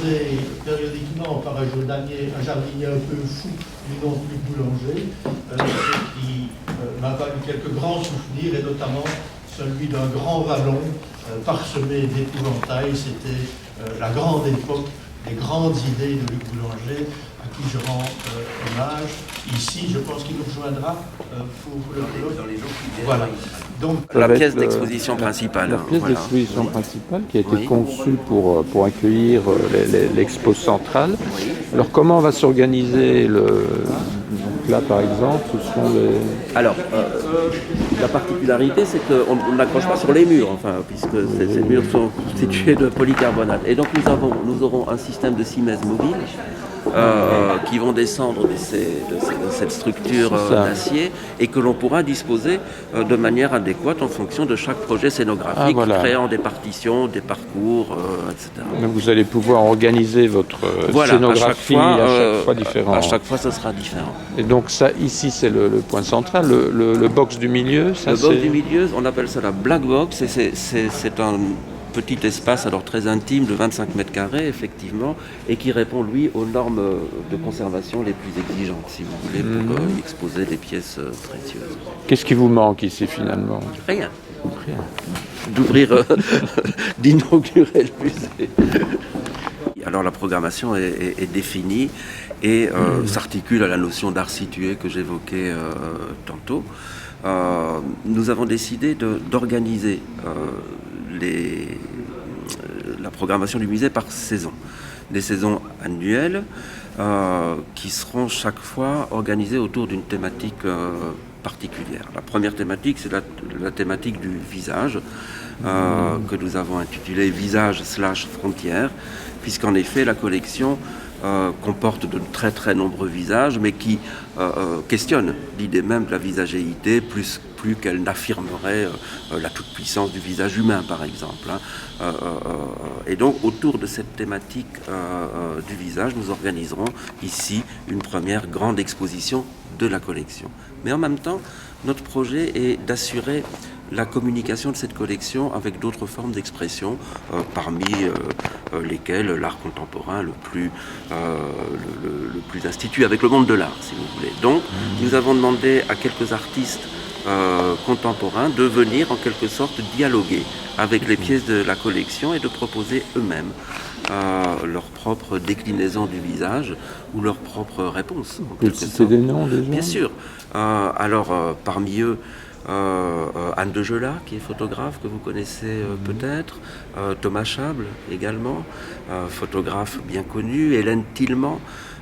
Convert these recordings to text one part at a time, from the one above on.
croisé périodiquement par un jardinier un peu fou du nom de Luc Boulanger, qui m'a valu quelques grands souvenirs, et notamment celui d'un grand vallon parsemé d'épouvantails. C'était la grande époque, les grandes idées de Luc Boulanger, à qui je rends hommage. Ici, je pense qu'il nous rejoindra pour le colloque. Dans les jours qui viennent. Voilà. Donc, La pièce d'exposition principale. La pièce d'exposition principale qui a été conçue pour accueillir l'expo centrale. Oui. Alors comment va s'organiser donc là par exemple, ce sont les... Alors, la particularité, c'est qu'on n'accroche pas sur les murs, enfin, puisque ces murs sont constitués de polycarbonate. Et donc nous aurons un système de cimaises mobiles qui vont descendre de cette structure d'acier et que l'on pourra disposer de manière adéquate en fonction de chaque projet scénographique, créant des partitions, des parcours, etc. Donc vous allez pouvoir organiser votre scénographie à chaque fois différente. À chaque fois, ce sera différent. Et donc ça, ici, c'est le point central, le box du milieu. Le box du milieu, on appelle ça la black box, et c'est un petit espace alors très intime de 25 mètres carrés effectivement et qui répond lui aux normes de conservation les plus exigeantes si vous voulez pour y exposer des pièces précieuses. Qu'est-ce qui vous manque ici finalement? Rien. D'inaugurer le musée. Alors la programmation est définie et s'articule à la notion d'art situé que j'évoquais tantôt. Nous avon décidé d'organiser la programmation du musée par saison. Des saisons annuelles qui seront chaque fois organisées autour d'une thématique particulière. La première thématique, c'est la thématique du visage, que nous avons intitulée Visage/Frontières, puisqu'en effet la collection comporte de très très nombreux visages, mais qui questionne l'idée même de la visagéité plus qu'elle n'affirmerait la toute-puissance du visage humain, par exemple. Et donc, autour de cette thématique du visage, nous organiserons ici une première grande exposition de la collection. Mais en même temps, notre projet est d'assurer la communication de cette collection avec d'autres formes d'expression, parmi lesquelles l'art contemporain le plus institué avec le monde de l'art, si vous voulez. Donc, nous avons demandé à quelques artistes contemporains de venir en quelque sorte dialoguer avec les pièces de la collection et de proposer eux-mêmes leur propre déclinaison du visage ou leur propre réponse. Vous pouvez citer des noms déjà? Bien sûr. Parmi eux, Anne de Gelat, qui est photographe, que vous connaissez peut-être, Thomas Chable également, photographe bien connu, Hélène Tillman,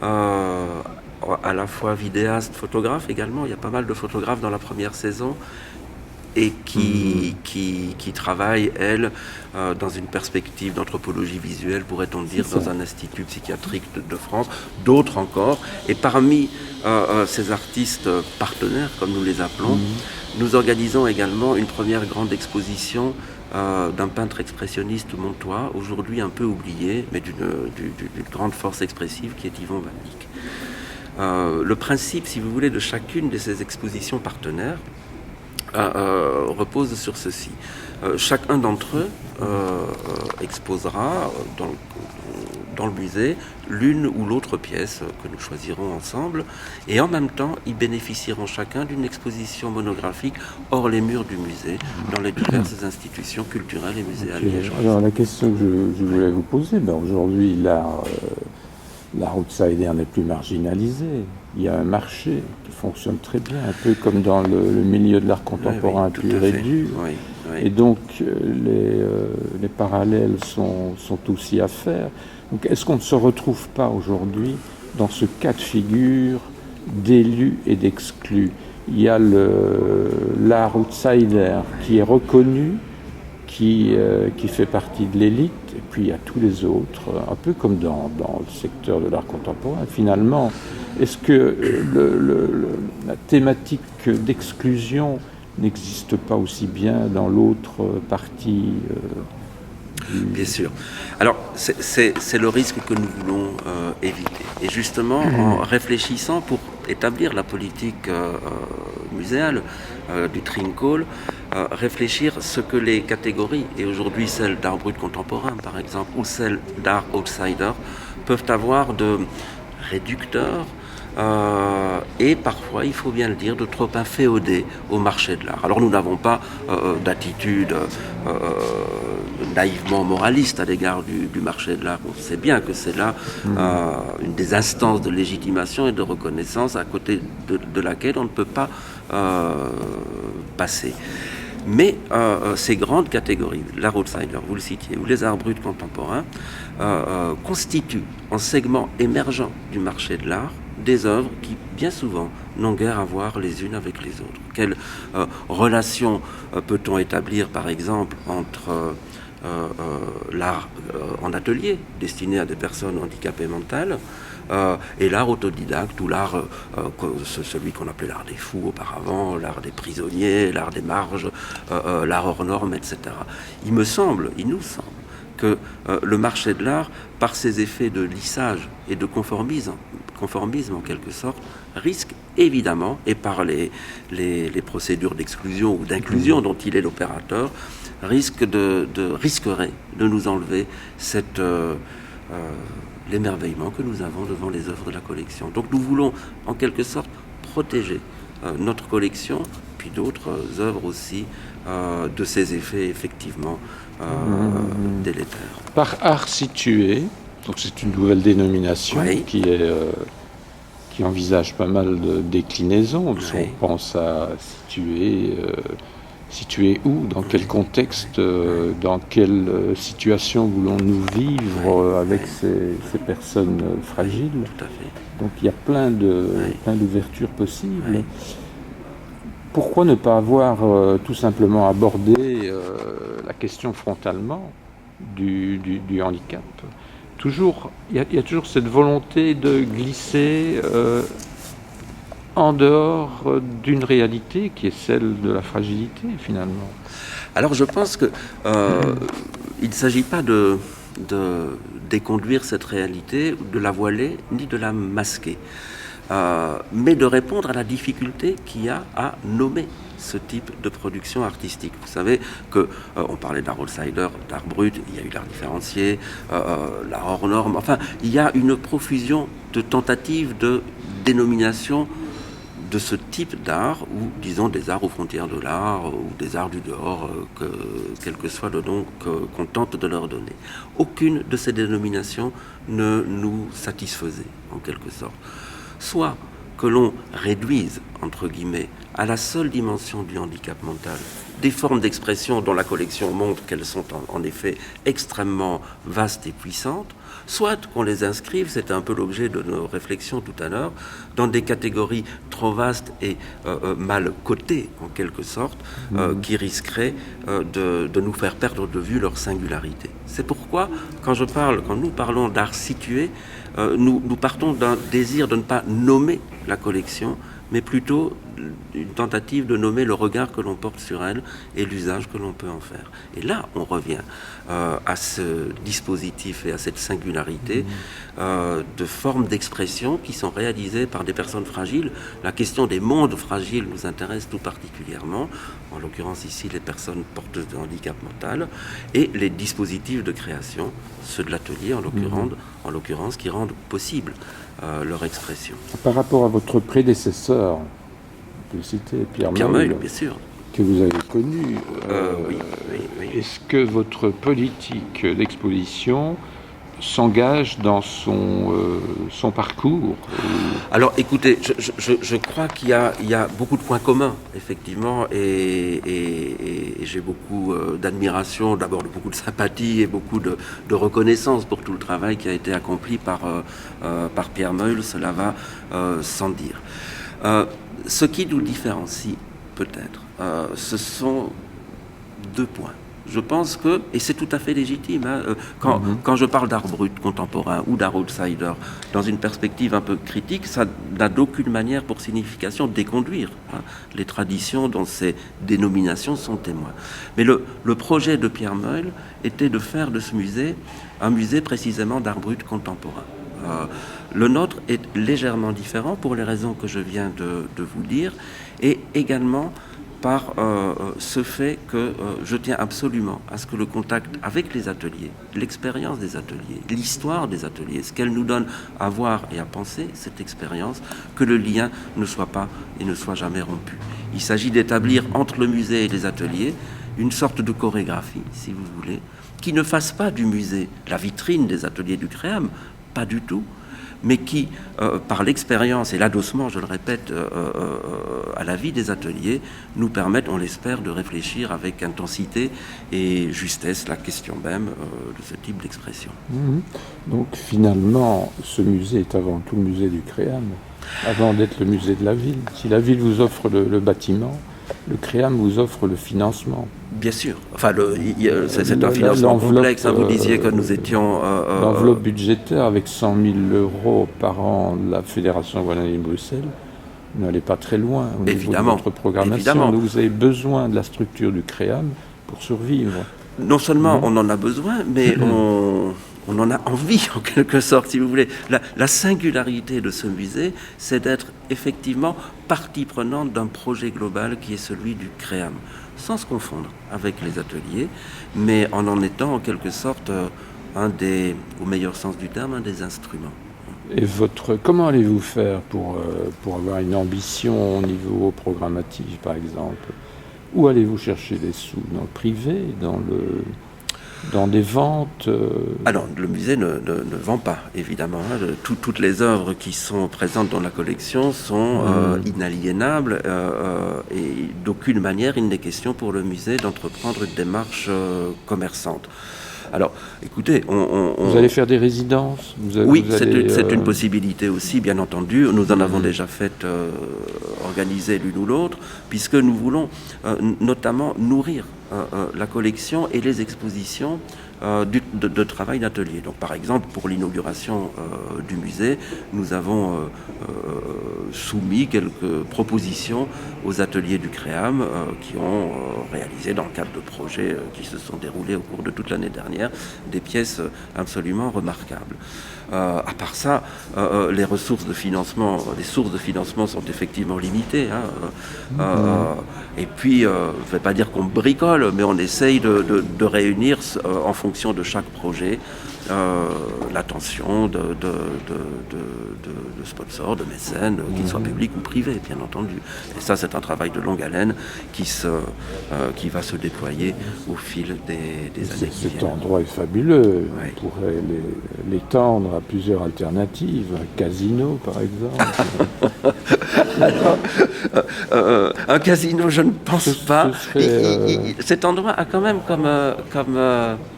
à la fois vidéaste, photographe également. Il y a pas mal de photographes dans la première saison et qui travaillent, elles, dans une perspective d'anthropologie visuelle, pourrait-on dire, dans un institut psychiatrique de France, d'autres encore. Et parmi ces artistes partenaires, comme nous les appelons, nous organisons également une première grande exposition d'un peintre expressionniste montois, aujourd'hui un peu oublié, mais d'une grande force expressive, qui est Yvon Van Dyck. Le principe, si vous voulez, de chacune de ces expositions partenaires repose sur ceci. Chacun d'entre eux exposera dans le musée l'une ou l'autre pièce que nous choisirons ensemble, et en même temps ils bénéficieront chacun d'une exposition monographique hors les murs du musée, dans les diverses institutions culturelles et muséales liégeoises. Alors la question que je voulais vous poser, aujourd'hui l'art outsider n'est plus marginalisé. Il y a un marché qui fonctionne très bien, un peu comme dans le milieu de l'art contemporain pur et dur. Et donc les parallèles sont aussi à faire. Donc est-ce qu'on ne se retrouve pas aujourd'hui dans ce cas de figure d'élus et d'exclus? Il y a l'art outsider qui est reconnu, qui fait partie de l'élite, et puis il y a tous les autres, un peu comme dans le secteur de l'art contemporain. Finalement, est-ce que la thématique d'exclusion n'existe pas aussi bien dans l'autre partie Bien sûr. Alors, c'est le risque que nous voulons éviter. Et justement, en réfléchissant pour établir la politique muséale du Trinquol, réfléchir ce que les catégories, et aujourd'hui celle d'art brut contemporain par exemple, ou celle d'art outsider, peuvent avoir de réducteurs, et parfois, il faut bien le dire, de trop inféodés au marché de l'art. Alors nous n'avons pas d'attitude naïvement moraliste à l'égard du marché de l'art. On sait bien que c'est là une des instances de légitimation et de reconnaissance à côté de laquelle on ne peut pas passer. Mais ces grandes catégories, l'art outsider, vous le citiez, ou les arts bruts contemporains, constituent en segment émergent du marché de l'art des œuvres qui, bien souvent, n'ont guère à voir les unes avec les autres. Quelle relation peut-on établir, par exemple, entre l'art en atelier, destiné à des personnes handicapées mentales, et l'art autodidacte, ou l'art, celui qu'on appelait l'art des fous auparavant, l'art des prisonniers, l'art des marges, l'art hors norme, etc. Il nous semble que le marché de l'art, par ses effets de lissage et de conformisme en quelque sorte, risque évidemment, et par les procédures d'exclusion ou d'inclusion dont il est l'opérateur, risquerait de nous enlever l'émerveillement que nous avons devant les œuvres de la collection. Donc nous voulons en quelque sorte protéger notre collection, puis d'autres œuvres aussi, de ces effets effectivement délétères. Par art situé, donc c'est une nouvelle dénomination qui envisage pas mal de déclinaisons. On pense à situer où, dans quel contexte, dans quelle situation voulons-nous vivre avec ces personnes fragiles. Tout à fait. Donc il y a plein d'ouvertures possibles. Oui. Pourquoi ne pas avoir tout simplement abordé la question frontalement du handicap ? Il y a toujours cette volonté de glisser en dehors d'une réalité qui est celle de la fragilité, finalement. Alors je pense qu'il ne s'agit pas de déconduire cette réalité, de la voiler, ni de la masquer, mais de répondre à la difficulté qu'il y a à nommer ce type de production artistique. Vous savez qu'on parlait d'art outsider, d'art brut, il y a eu l'art différencié, l'art hors norme, enfin il y a une profusion de tentatives de dénomination de ce type d'art, ou disons des arts aux frontières de l'art, ou des arts du dehors, quel que soit le nom qu'on tente de leur donner. Aucune de ces dénominations ne nous satisfaisait, en quelque sorte. Soit que l'on réduise, entre guillemets, à la seule dimension du handicap mental, des formes d'expression dont la collection montre qu'elles sont en effet extrêmement vastes et puissantes, soit qu'on les inscrive, c'est un peu l'objet de nos réflexions tout à l'heure, dans des catégories trop vastes et mal cotées, en quelque sorte, qui risqueraient de nous faire perdre de vue leur singularité. C'est pourquoi, quand nous parlons d'art situé, nous partons d'un désir de ne pas nommer la collection, mais plutôt une tentative de nommer le regard que l'on porte sur elle et l'usage que l'on peut en faire. Et là, on revient à ce dispositif et à cette singularité de formes d'expression qui sont réalisées par des personnes fragiles. La question des mondes fragiles nous intéresse tout particulièrement, en l'occurrence ici les personnes porteuses de handicap mental, et les dispositifs de création, ceux de l'atelier en l'occurrence, qui rendent possible leur expression. Par rapport à votre prédécesseur, vous citez Pierre Meul, bien sûr, que vous avez connu, oui. Est-ce que votre politique d'exposition s'engage dans son parcours? Alors écoutez, je crois qu'il y a beaucoup de points communs, effectivement, et j'ai beaucoup d'admiration, d'abord beaucoup de sympathie et beaucoup de reconnaissance pour tout le travail qui a été accompli par Pierre Meul, cela va sans dire. Ce qui nous différencie peut-être, ce sont deux points. Je pense que, et c'est tout à fait légitime, quand je parle d'art brut contemporain ou d'art outsider, dans une perspective un peu critique, ça n'a d'aucune manière pour signification déconduire les traditions dont ces dénominations sont témoins. Mais le projet de Pierre Meul était de faire de ce musée un musée précisément d'art brut contemporain. Le nôtre est légèrement différent pour les raisons que je viens de vous dire, et également par ce fait que je tiens absolument à ce que le contact avec les ateliers, l'expérience des ateliers, l'histoire des ateliers, ce qu'elle nous donne à voir et à penser, cette expérience, que le lien ne soit pas et ne soit jamais rompu. Il s'agit d'établir entre le musée et les ateliers une sorte de chorégraphie, si vous voulez, qui ne fasse pas du musée la vitrine des ateliers du Créam, pas du tout, mais qui, par l'expérience et l'adossement, je le répète, à la vie des ateliers, nous permettent, on l'espère, de réfléchir avec intensité et justesse la question même de ce type d'expression. Donc finalement, ce musée est avant tout le musée du Créam, avant d'être le musée de la ville. Si la ville vous offre le bâtiment, le Créam vous offre le financement. Bien sûr. Enfin, c'est un financement complexe. Vous disiez que nous étions... l'enveloppe budgétaire avec 100 000 € par an de la Fédération Wallonie-Bruxelles n'allait pas très loin au niveau de votre programmation. Évidemment. Donc vous avez besoin de la structure du Créam pour survivre. Non seulement on en a besoin, mais on en a envie, en quelque sorte, si vous voulez. La singularité de ce musée, c'est d'être effectivement partie prenante d'un projet global qui est celui du Créam, sans se confondre avec les ateliers, mais en étant en quelque sorte au meilleur sens du terme, un des instruments. Et comment allez-vous faire pour avoir une ambition au niveau programmatif, par exemple? Où allez-vous chercher les sous? Dans le privé, dans des ventes Alors, le musée ne vend pas, évidemment. Toutes les œuvres qui sont présentes dans la collection sont inaliénables et d'aucune manière il n'est question pour le musée d'entreprendre une démarche commerçante. Alors, écoutez, vous allez faire des résidences? Oui, c'est une possibilité aussi, bien entendu. Nous en avons déjà fait organiser l'une ou l'autre, puisque nous voulons notamment nourrir la collection et les expositions de travail d'atelier. Donc, par exemple, pour l'inauguration du musée, nous avons soumis quelques propositions aux ateliers du Créam qui ont réalisé, dans le cadre de projets qui se sont déroulés au cours de toute l'année dernière, des pièces absolument remarquables. À part ça, les sources de financement sont effectivement limitées. Et puis, je ne vais pas dire qu'on bricole, mais on essaye de réunir en fonction de chaque projet l'attention de sponsors, de mécènes, qu'ils soient publics ou privés, bien entendu. Et ça, c'est un travail de longue haleine qui va se déployer au fil des années qui viennent. Cet endroit est fabuleux. Oui. On pourrait l'étendre à plusieurs alternatives. Un casino, par exemple. Alors, un casino, je ne pense pas. Cet endroit a quand même comme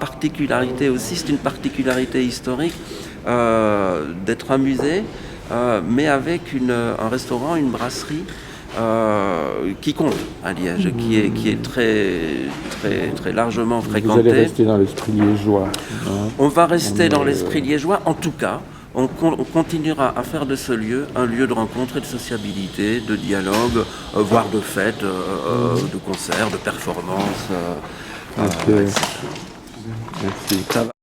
particularité aussi, c'est une particularité historique d'être un musée, mais avec un restaurant, une brasserie qui compte à Liège, qui est très largement fréquenté. Vous allez rester dans l'esprit liégeois. On va rester dans l'esprit liégeois, en tout cas. On continuera à faire de ce lieu un lieu de rencontre et de sociabilité, de dialogue, voire de fêtes, de concerts, de performances. Merci. Ça va.